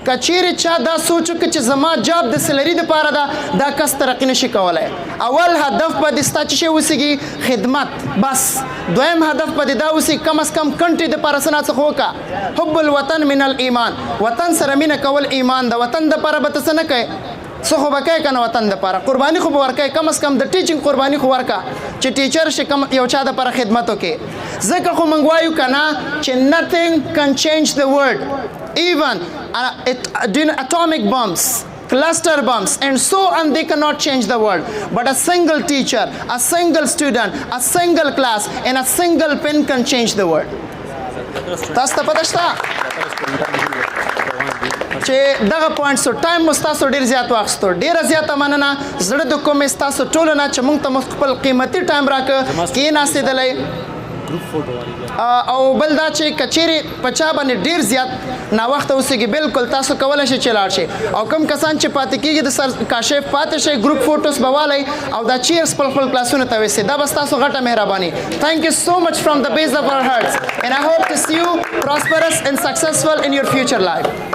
کچېرې چا دا سوچ وکړي چې زما جاب د سیلري دپاره ده دا کس ترقي نشي کولی اول هدف به دې ستا چې شی اوسېږي خدمت بس دویم هدف به دې دا اوسېږي کم از کم کنټري دپاره څه نه څه وکړه حب الوطن من الایمان وطن سره مینه کول ایمان د وطن دپاره به ته څه نه کوې څه خو به کوې که نه وطن دپاره قرباني خو به ورکوې کم از کم د ټیچینګ قرباني خو ورکه چې ټیچر شي کم یو چا دپاره خدمت وکړي ځکه خو موږ وایو که نه چې nothing can change the world even atomic bombs cluster bombs and so on they cannot change the world but a single teacher a single student a single class and a single pen can change the world تاسو ته پته شته چې دغه پوینټس ټایم مو ستاسو ډېر زیات واخیستو ډېره زیاته مننه زړه د کومې ستاسو ټولو نه چې موږ ته مو خپل قیمتي ټایم راکړه کښېناستېدلی او بل دا چې کچېرې په چا باندې ډېر زیات ناوخته اوسېږي بالکل تاسو کولی شئ چې لاړ شئ او کوم کسان چې پاتې کېږي د سر کاشف پاتې شئ ګروپ فوټوس به والئ او دا چیرز خپل کلاسونو ته ویسئ دا به ستاسو غټه مهرباني thank you so much from the base of our hearts and I hope to see you prosperous and successful in your future life